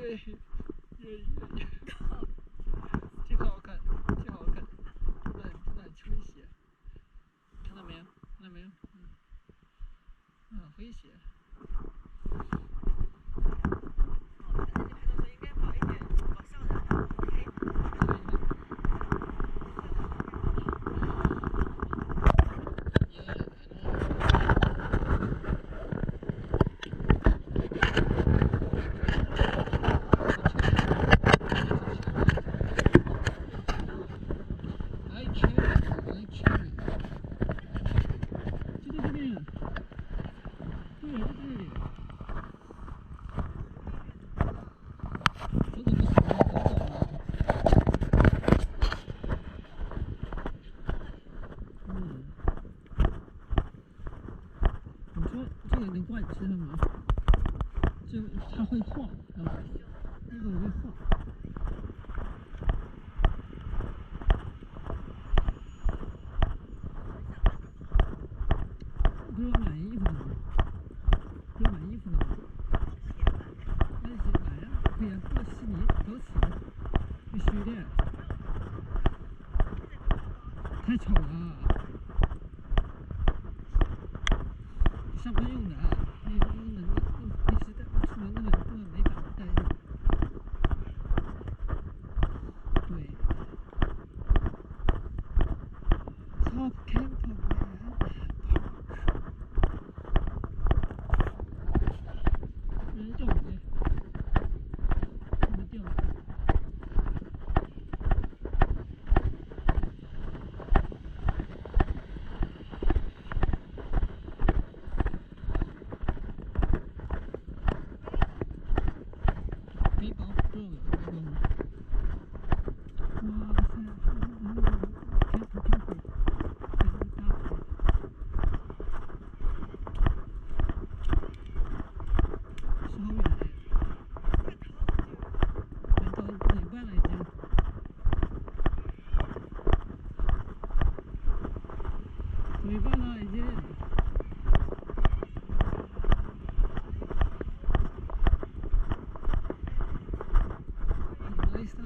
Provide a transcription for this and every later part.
越这个好看，这个好看，真的很诙谐，看到没有？看到没有？很诙谐。这个能惯吃它吗？这个它会晃，知道吧？那个会晃。不是要买衣服的吗？不是买衣服的吗？那行买呀，可以啊，到悉尼走起，必须的。太丑了，上班用的，那个平时带出门根本没法带用。对 ，Top Camper Man，人钓鱼，他们钓鱼。背包不知道有背包吗？哇塞，camper，很大。是好远的，人到一半了已经。走一半了已经。哪里上？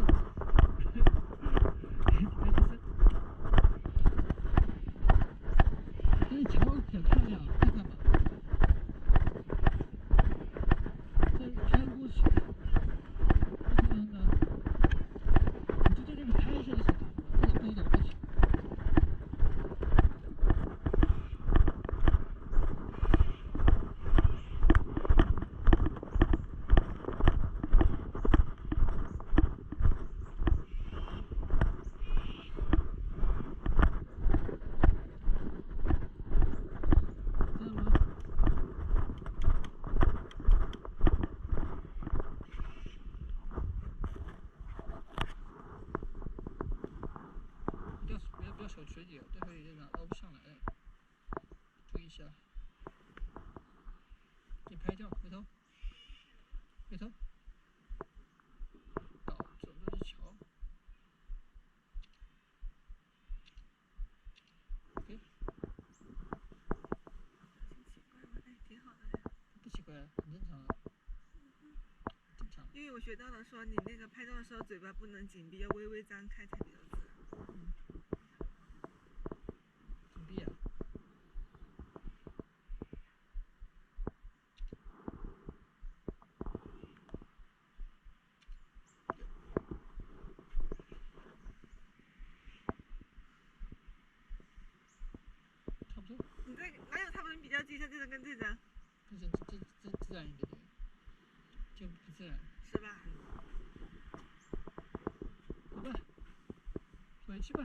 这桥很漂亮，看看吧。这开过去，你就在这里开着就行了，不能过去。知道吗？不要手水底，待会有点捞不上来，注意一下。给你拍照，回头，回头。走这是桥。OK。挺好的呀。不奇怪，很正常啊。正常。因为我学到了说，你那个拍照的时候嘴巴不能紧闭，要微微张开才比较自然。紧闭啊。差不多。你这哪有差不多？你比较机，它这张跟这张。这自然一点点，就不自然。是吧？走吧，回去吧。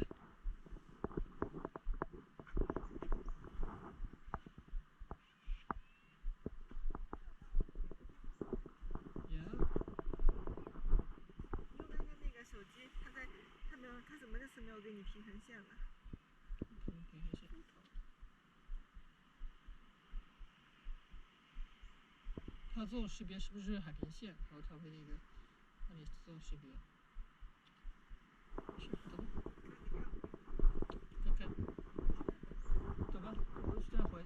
用刚刚那个手机，它怎么就是没有给你平衡线了？平衡线。它自动识别是不是海平线，然后它会那个让你自动识别。是，走吧。看看。走吧，我再回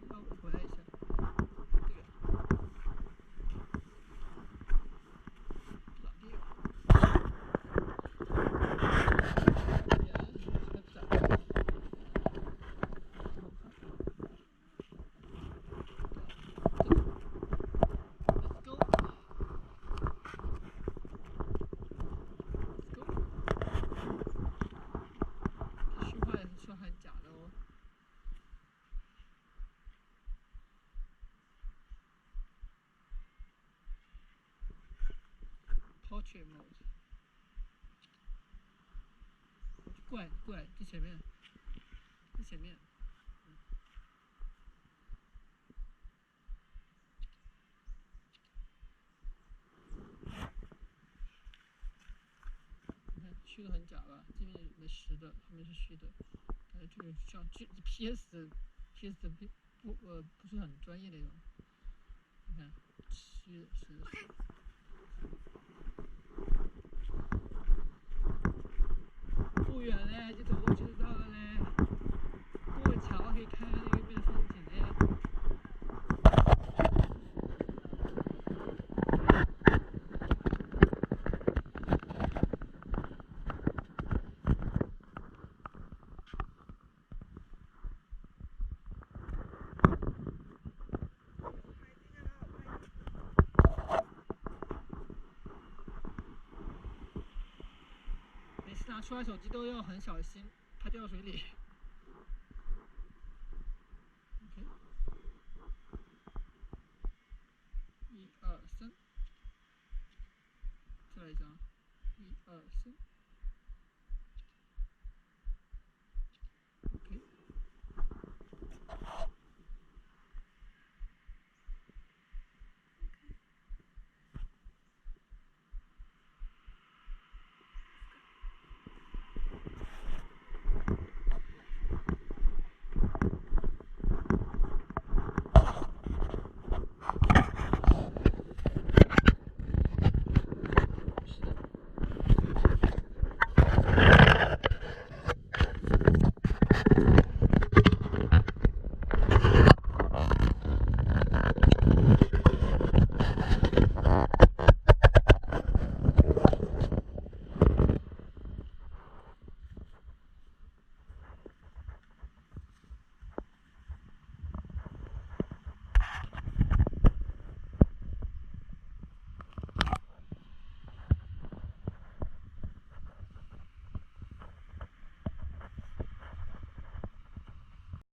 来一下。对。哪边？ portrait mode。过来，在前面，在前面。你看虚的很假吧？这边没实的，后面是虚的。感觉这个像 PS 的不是很专业那种。你看，虚的。不远嘞，就走过去就到了嘞。过个桥可以看那个面风景嘞。每次拿出来手机都要很小心，怕掉水里。OK， 1、2、3，再来一张，1、2、3。